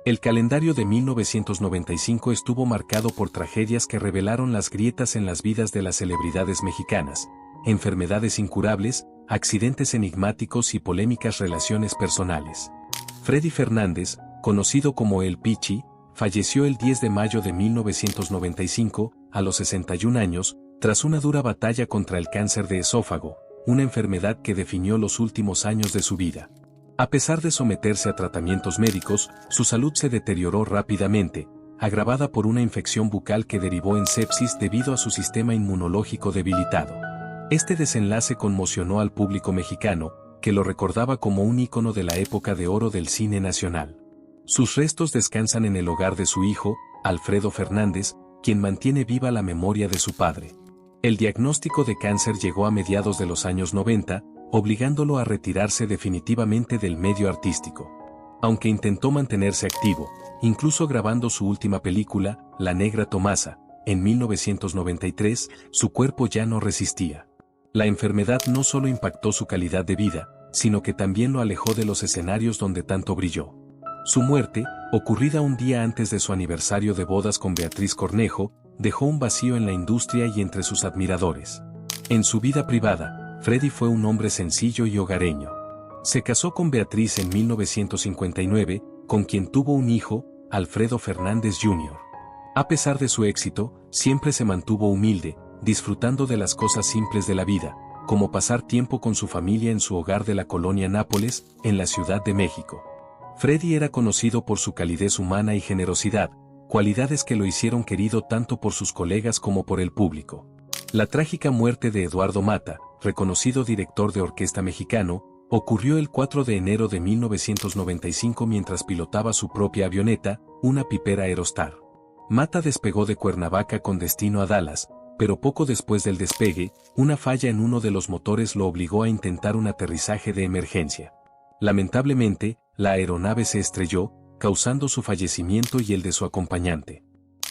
El calendario de 1995 estuvo marcado por tragedias que revelaron las grietas en las vidas de las celebridades mexicanas, enfermedades incurables, accidentes enigmáticos y polémicas relaciones personales. Freddy Fernández, conocido como El Pichi, falleció el 10 de mayo de 1995, a los 61 años, tras una dura batalla contra el cáncer de esófago, una enfermedad que definió los últimos años de su vida. A pesar de someterse a tratamientos médicos, su salud se deterioró rápidamente, agravada por una infección bucal que derivó en sepsis debido a su sistema inmunológico debilitado. Este desenlace conmocionó al público mexicano, que lo recordaba como un ícono de la época de oro del cine nacional. Sus restos descansan en el hogar de su hijo, Alfredo Fernández, quien mantiene viva la memoria de su padre. El diagnóstico de cáncer llegó a mediados de los años 90, obligándolo a retirarse definitivamente del medio artístico. Aunque intentó mantenerse activo, incluso grabando su última película, La Negra Tomasa, en 1993, su cuerpo ya no resistía. La enfermedad no solo impactó su calidad de vida, sino que también lo alejó de los escenarios donde tanto brilló. Su muerte, ocurrida un día antes de su aniversario de bodas con Beatriz Cornejo, dejó un vacío en la industria y entre sus admiradores. En su vida privada, Freddy fue un hombre sencillo y hogareño. Se casó con Beatriz en 1959, con quien tuvo un hijo, Alfredo Fernández Jr. A pesar de su éxito, siempre se mantuvo humilde, disfrutando de las cosas simples de la vida, como pasar tiempo con su familia en su hogar de la colonia Nápoles, en la Ciudad de México. Freddy era conocido por su calidez humana y generosidad, cualidades que lo hicieron querido tanto por sus colegas como por el público. La trágica muerte de Eduardo Mata, reconocido director de orquesta mexicano, ocurrió el 4 de enero de 1995 mientras pilotaba su propia avioneta, una Piper Aerostar. Mata despegó de Cuernavaca con destino a Dallas, pero poco después del despegue, una falla en uno de los motores lo obligó a intentar un aterrizaje de emergencia. Lamentablemente, la aeronave se estrelló, causando su fallecimiento y el de su acompañante.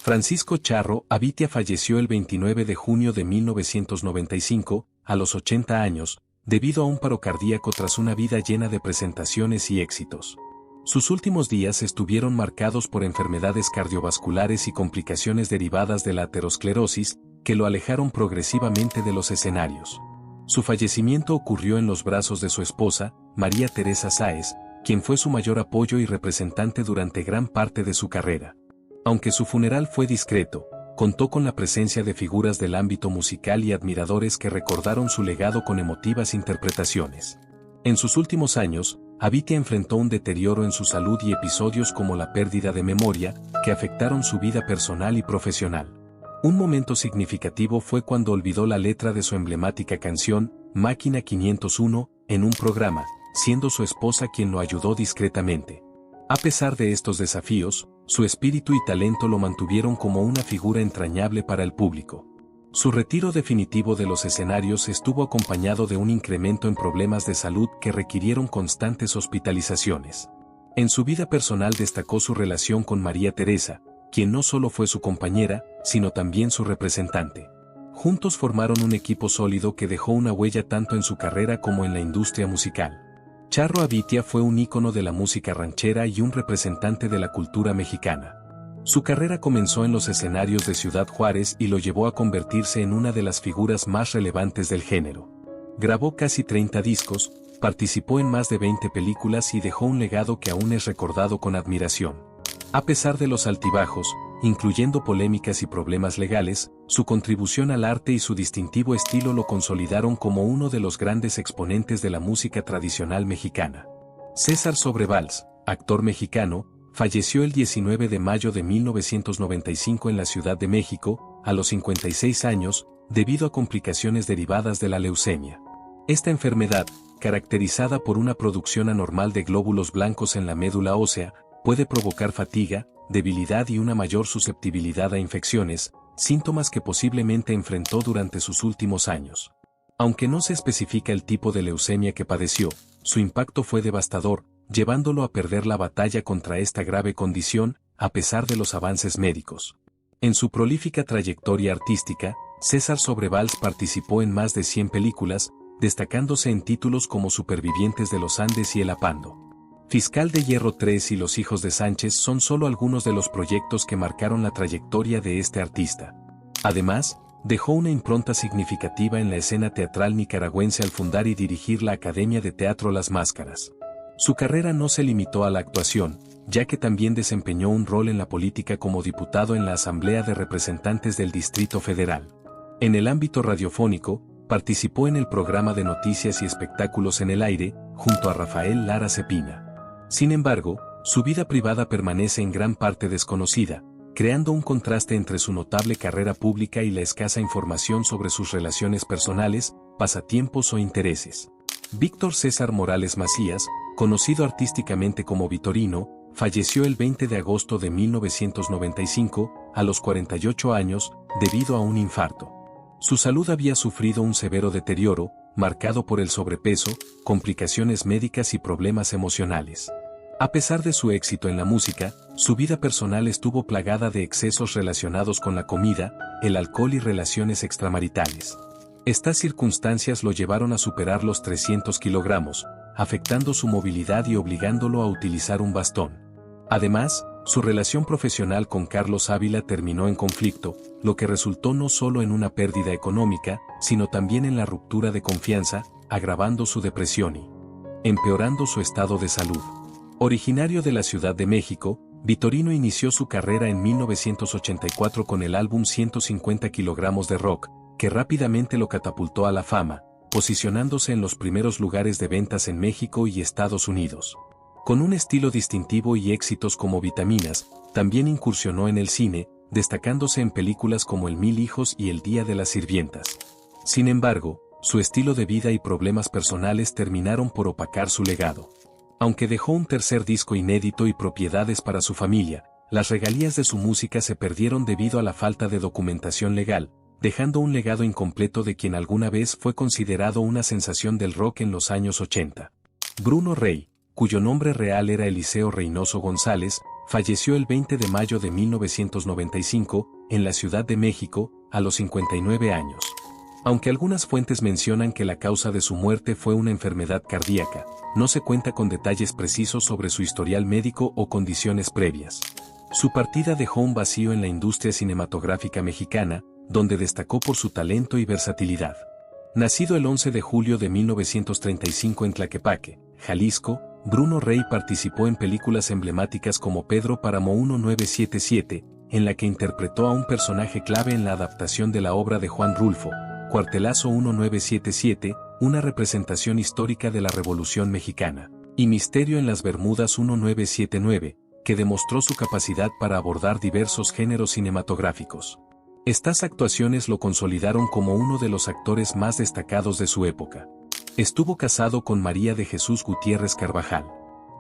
Francisco Charro Abitia falleció el 29 de junio de 1995, a los 80 años, debido a un paro cardíaco tras una vida llena de presentaciones y éxitos. Sus últimos días estuvieron marcados por enfermedades cardiovasculares y complicaciones derivadas de la aterosclerosis, que lo alejaron progresivamente de los escenarios. Su fallecimiento ocurrió en los brazos de su esposa, María Teresa Sáez, quien fue su mayor apoyo y representante durante gran parte de su carrera. Aunque su funeral fue discreto, contó con la presencia de figuras del ámbito musical y admiradores que recordaron su legado con emotivas interpretaciones. En sus últimos años, Abitia enfrentó un deterioro en su salud y episodios como la pérdida de memoria, que afectaron su vida personal y profesional. Un momento significativo fue cuando olvidó la letra de su emblemática canción, Máquina 501, en un programa, siendo su esposa quien lo ayudó discretamente. A pesar de estos desafíos, su espíritu y talento lo mantuvieron como una figura entrañable para el público. Su retiro definitivo de los escenarios estuvo acompañado de un incremento en problemas de salud que requirieron constantes hospitalizaciones. En su vida personal destacó su relación con María Teresa, quien no solo fue su compañera, sino también su representante. Juntos formaron un equipo sólido que dejó una huella tanto en su carrera como en la industria musical. Charro Abitia fue un ícono de la música ranchera y un representante de la cultura mexicana. Su carrera comenzó en los escenarios de Ciudad Juárez y lo llevó a convertirse en una de las figuras más relevantes del género. Grabó casi 30 discos, participó en más de 20 películas y dejó un legado que aún es recordado con admiración. A pesar de los altibajos, incluyendo polémicas y problemas legales, su contribución al arte y su distintivo estilo lo consolidaron como uno de los grandes exponentes de la música tradicional mexicana. César Sobrevalls, actor mexicano, falleció el 19 de mayo de 1995 en la Ciudad de México, a los 56 años, debido a complicaciones derivadas de la leucemia. Esta enfermedad, caracterizada por una producción anormal de glóbulos blancos en la médula ósea, puede provocar fatiga, debilidad y una mayor susceptibilidad a infecciones, síntomas que posiblemente enfrentó durante sus últimos años. Aunque no se especifica el tipo de leucemia que padeció, su impacto fue devastador, llevándolo a perder la batalla contra esta grave condición, a pesar de los avances médicos. En su prolífica trayectoria artística, César Sobrevalls participó en más de 100 películas, destacándose en títulos como Supervivientes de los Andes y El Apando. Fiscal de Hierro 3 y Los Hijos de Sánchez son solo algunos de los proyectos que marcaron la trayectoria de este artista. Además, dejó una impronta significativa en la escena teatral nicaragüense al fundar y dirigir la Academia de Teatro Las Máscaras. Su carrera no se limitó a la actuación, ya que también desempeñó un rol en la política como diputado en la Asamblea de Representantes del Distrito Federal. En el ámbito radiofónico, participó en el programa de noticias y espectáculos En el Aire, junto a Rafael Lara Cepina. Sin embargo, su vida privada permanece en gran parte desconocida, creando un contraste entre su notable carrera pública y la escasa información sobre sus relaciones personales, pasatiempos o intereses. Víctor César Morales Macías, conocido artísticamente como Vitorino, falleció el 20 de agosto de 1995, a los 48 años, debido a un infarto. Su salud había sufrido un severo deterioro, marcado por el sobrepeso, complicaciones médicas y problemas emocionales. A pesar de su éxito en la música, su vida personal estuvo plagada de excesos relacionados con la comida, el alcohol y relaciones extramaritales. Estas circunstancias lo llevaron a superar los 300 kilogramos, afectando su movilidad y obligándolo a utilizar un bastón. Además, su relación profesional con Carlos Ávila terminó en conflicto, lo que resultó no solo en una pérdida económica, sino también en la ruptura de confianza, agravando su depresión y empeorando su estado de salud. Originario de la Ciudad de México, Vitorino inició su carrera en 1984 con el álbum 150 kilogramos de rock, que rápidamente lo catapultó a la fama, posicionándose en los primeros lugares de ventas en México y Estados Unidos. Con un estilo distintivo y éxitos como Vitaminas, también incursionó en el cine, destacándose en películas como El Mil Hijos y El Día de las Sirvientas. Sin embargo, su estilo de vida y problemas personales terminaron por opacar su legado. Aunque dejó un tercer disco inédito y propiedades para su familia, las regalías de su música se perdieron debido a la falta de documentación legal, dejando un legado incompleto de quien alguna vez fue considerado una sensación del rock en los años 80. Bruno Rey, cuyo nombre real era Eliseo Reynoso González, falleció el 20 de mayo de 1995, en la Ciudad de México, a los 59 años. Aunque algunas fuentes mencionan que la causa de su muerte fue una enfermedad cardíaca, no se cuenta con detalles precisos sobre su historial médico o condiciones previas. Su partida dejó un vacío en la industria cinematográfica mexicana, donde destacó por su talento y versatilidad. Nacido el 11 de julio de 1935 en Tlaquepaque, Jalisco, Bruno Rey participó en películas emblemáticas como Pedro Páramo 1977, en la que interpretó a un personaje clave en la adaptación de la obra de Juan Rulfo, Cuartelazo 1977, una representación histórica de la Revolución Mexicana, y Misterio en las Bermudas 1979, que demostró su capacidad para abordar diversos géneros cinematográficos. Estas actuaciones lo consolidaron como uno de los actores más destacados de su época. Estuvo casado con María de Jesús Gutiérrez Carvajal.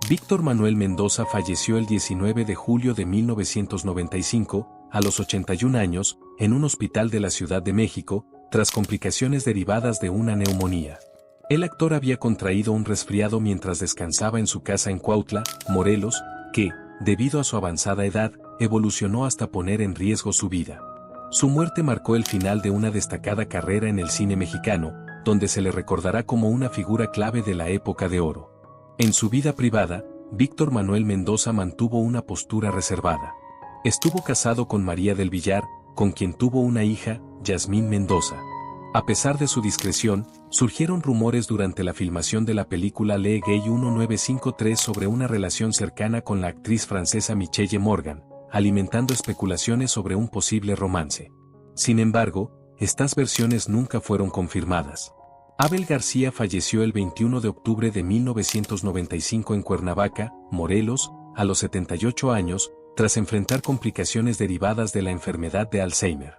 Víctor Manuel Mendoza falleció el 19 de julio de 1995, a los 81 años, en un hospital de la Ciudad de México, tras complicaciones derivadas de una neumonía. El actor había contraído un resfriado mientras descansaba en su casa en Cuautla, Morelos, que, debido a su avanzada edad, evolucionó hasta poner en riesgo su vida. Su muerte marcó el final de una destacada carrera en el cine mexicano, donde se le recordará como una figura clave de la época de oro. En su vida privada, Víctor Manuel Mendoza mantuvo una postura reservada. Estuvo casado con María del Villar, con quien tuvo una hija, Yasmín Mendoza. A pesar de su discreción, surgieron rumores durante la filmación de la película Le Gay 1953 sobre una relación cercana con la actriz francesa Michelle Morgan, alimentando especulaciones sobre un posible romance. Sin embargo, estas versiones nunca fueron confirmadas. Abel García falleció el 21 de octubre de 1995 en Cuernavaca, Morelos, a los 78 años, tras enfrentar complicaciones derivadas de la enfermedad de Alzheimer.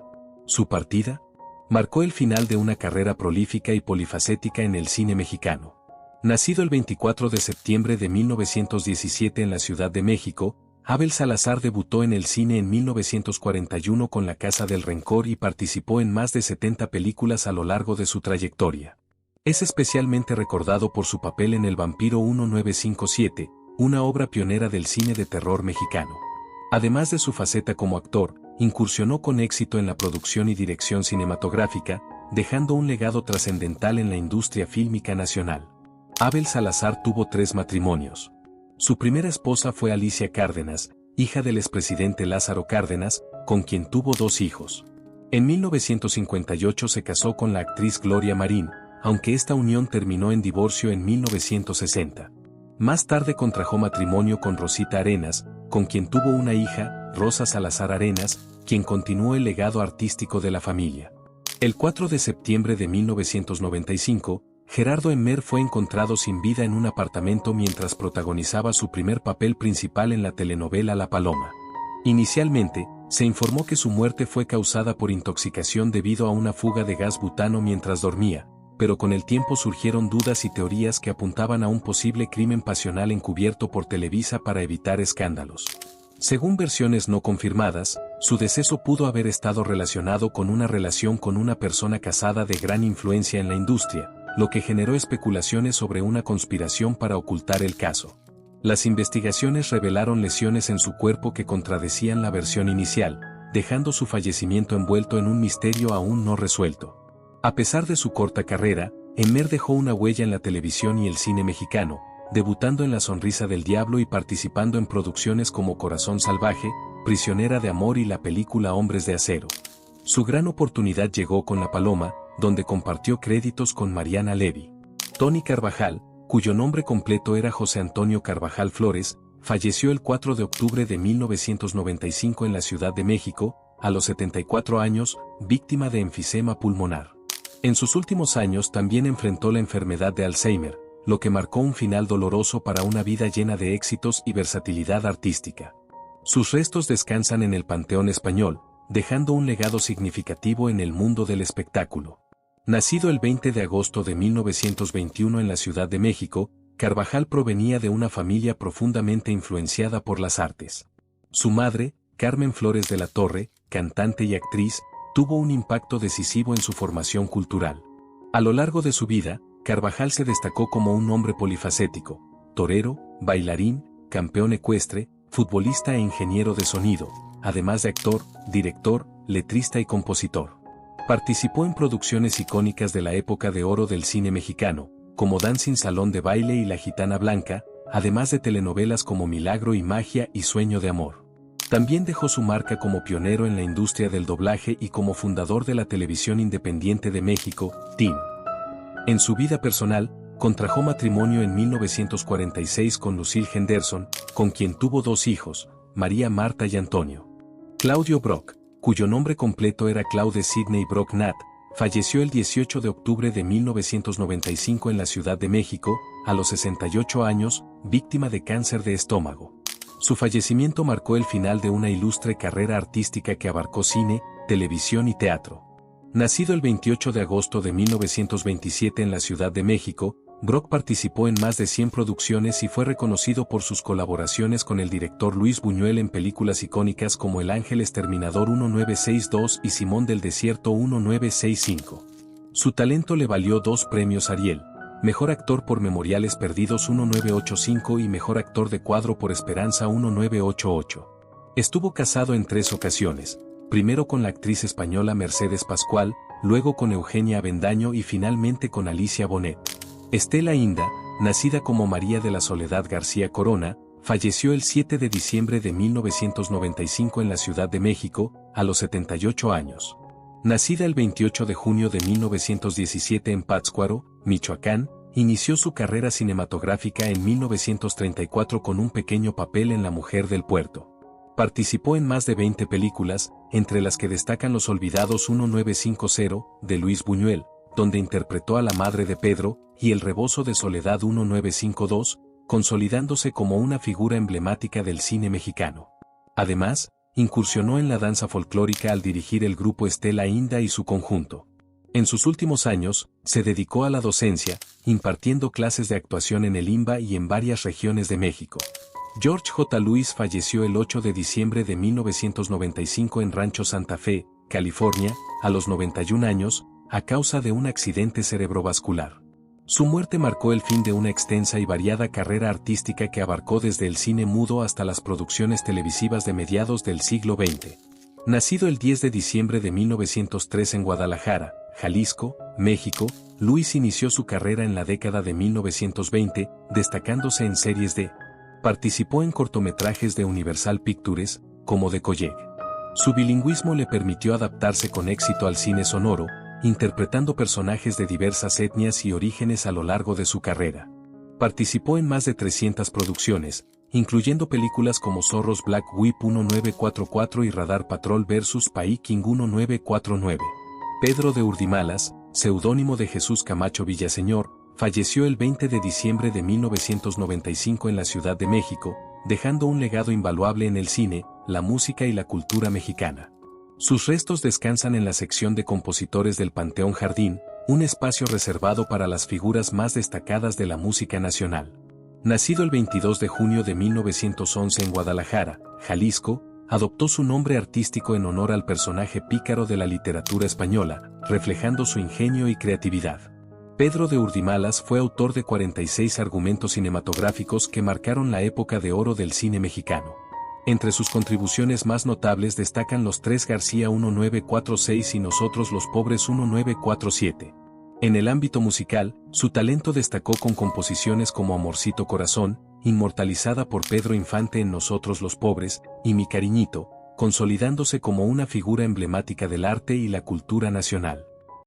Su partida marcó el final de una carrera prolífica y polifacética en el cine mexicano. Nacido el 24 de septiembre de 1917 en la Ciudad de México, Abel Salazar debutó en el cine en 1941 con La Casa del Rencor y participó en más de 70 películas a lo largo de su trayectoria. Es especialmente recordado por su papel en El Vampiro 1957, una obra pionera del cine de terror mexicano. Además de su faceta como actor, incursionó con éxito en la producción y dirección cinematográfica, dejando un legado trascendental en la industria fílmica nacional. Abel Salazar tuvo 3 matrimonios. Su primera esposa fue Alicia Cárdenas, hija del expresidente Lázaro Cárdenas, con quien tuvo 2 hijos. En 1958 se casó con la actriz Gloria Marín, aunque esta unión terminó en divorcio en 1960. Más tarde contrajo matrimonio con Rosita Arenas, con quien tuvo una hija, Rosa Salazar Arenas, quien continuó el legado artístico de la familia. El 4 de septiembre de 1995, Gerardo Emmer fue encontrado sin vida en un apartamento mientras protagonizaba su primer papel principal en la telenovela La Paloma. Inicialmente, se informó que su muerte fue causada por intoxicación debido a una fuga de gas butano mientras dormía, pero con el tiempo surgieron dudas y teorías que apuntaban a un posible crimen pasional encubierto por Televisa para evitar escándalos. Según versiones no confirmadas, su deceso pudo haber estado relacionado con una relación con una persona casada de gran influencia en la industria, lo que generó especulaciones sobre una conspiración para ocultar el caso. Las investigaciones revelaron lesiones en su cuerpo que contradecían la versión inicial, dejando su fallecimiento envuelto en un misterio aún no resuelto. A pesar de su corta carrera, Emmer dejó una huella en la televisión y el cine mexicano, debutando en La Sonrisa del Diablo y participando en producciones como Corazón Salvaje, Prisionera de Amor y la película Hombres de Acero. Su gran oportunidad llegó con La Paloma, donde compartió créditos con Mariana Levy. Tony Carvajal, cuyo nombre completo era José Antonio Carvajal Flores, falleció el 4 de octubre de 1995 en la Ciudad de México, a los 74 años, víctima de enfisema pulmonar. En sus últimos años también enfrentó la enfermedad de Alzheimer, lo que marcó un final doloroso para una vida llena de éxitos y versatilidad artística. Sus restos descansan en el Panteón Español, dejando un legado significativo en el mundo del espectáculo. Nacido el 20 de agosto de 1921 en la Ciudad de México, Carvajal provenía de una familia profundamente influenciada por las artes. Su madre, Carmen Flores de la Torre, cantante y actriz, tuvo un impacto decisivo en su formación cultural. A lo largo de su vida, Carvajal se destacó como un hombre polifacético, torero, bailarín, campeón ecuestre, futbolista e ingeniero de sonido, además de actor, director, letrista y compositor. Participó en producciones icónicas de la época de oro del cine mexicano, como Dancing Salón de Baile y La Gitana Blanca, además de telenovelas como Milagro y Magia y Sueño de Amor. También dejó su marca como pionero en la industria del doblaje y como fundador de la televisión independiente de México, TIN. En su vida personal, contrajo matrimonio en 1946 con Lucille Henderson, con quien tuvo 2 hijos, María Marta y Antonio. Claudio Brock, cuyo nombre completo era Claude Sidney Brock Nat, falleció el 18 de octubre de 1995 en la Ciudad de México, a los 68 años, víctima de cáncer de estómago. Su fallecimiento marcó el final de una ilustre carrera artística que abarcó cine, televisión y teatro. Nacido el 28 de agosto de 1927 en la Ciudad de México, Brock participó en más de 100 producciones y fue reconocido por sus colaboraciones con el director Luis Buñuel en películas icónicas como El Ángel Exterminador 1962 y Simón del Desierto 1965. Su talento le valió 2 premios Ariel, Mejor Actor por Memoriales Perdidos 1985 y Mejor Actor de Cuadro por Esperanza 1988. Estuvo casado en 3 ocasiones, primero con la actriz española Mercedes Pascual, luego con Eugenia Avendaño y finalmente con Alicia Bonet. Estela Inda, nacida como María de la Soledad García Corona, falleció el 7 de diciembre de 1995 en la Ciudad de México, a los 78 años. Nacida el 28 de junio de 1917 en Pátzcuaro, Michoacán, inició su carrera cinematográfica en 1934 con un pequeño papel en La Mujer del Puerto. Participó en más de 20 películas, entre las que destacan Los Olvidados 1950, de Luis Buñuel, donde interpretó a la madre de Pedro, y El Rebozo de Soledad 1952, consolidándose como una figura emblemática del cine mexicano. Además, incursionó en la danza folclórica al dirigir el grupo Estela Inda y su conjunto. En sus últimos años, se dedicó a la docencia, impartiendo clases de actuación en el IMBA y en varias regiones de México. George J. Lewis falleció el 8 de diciembre de 1995 en Rancho Santa Fe, California, a los 91 años, a causa de un accidente cerebrovascular. Su muerte marcó el fin de una extensa y variada carrera artística que abarcó desde el cine mudo hasta las producciones televisivas de mediados del siglo XX. Nacido el 10 de diciembre de 1903 en Guadalajara, Jalisco, México, Lewis inició su carrera en la década de 1920, destacándose en series de Participó en cortometrajes de Universal Pictures, como The Colleague. Su bilingüismo le permitió adaptarse con éxito al cine sonoro, interpretando personajes de diversas etnias y orígenes a lo largo de su carrera. Participó en más de 300 producciones, incluyendo películas como Zorros Black Whip 1944 y Radar Patrol vs. Paiking 1949. Pedro de Urdimalas, seudónimo de Jesús Camacho Villaseñor, falleció el 20 de diciembre de 1995 en la Ciudad de México, dejando un legado invaluable en el cine, la música y la cultura mexicana. Sus restos descansan en la sección de compositores del Panteón Jardín, un espacio reservado para las figuras más destacadas de la música nacional. Nacido el 22 de junio de 1911 en Guadalajara, Jalisco, adoptó su nombre artístico en honor al personaje pícaro de la literatura española, reflejando su ingenio y creatividad. Pedro de Urdimalas fue autor de 46 argumentos cinematográficos que marcaron la época de oro del cine mexicano. Entre sus contribuciones más notables destacan Los Tres García 1946 y Nosotros los Pobres 1947. En el ámbito musical, su talento destacó con composiciones como Amorcito Corazón, inmortalizada por Pedro Infante en Nosotros los Pobres, y Mi Cariñito, consolidándose como una figura emblemática del arte y la cultura nacional.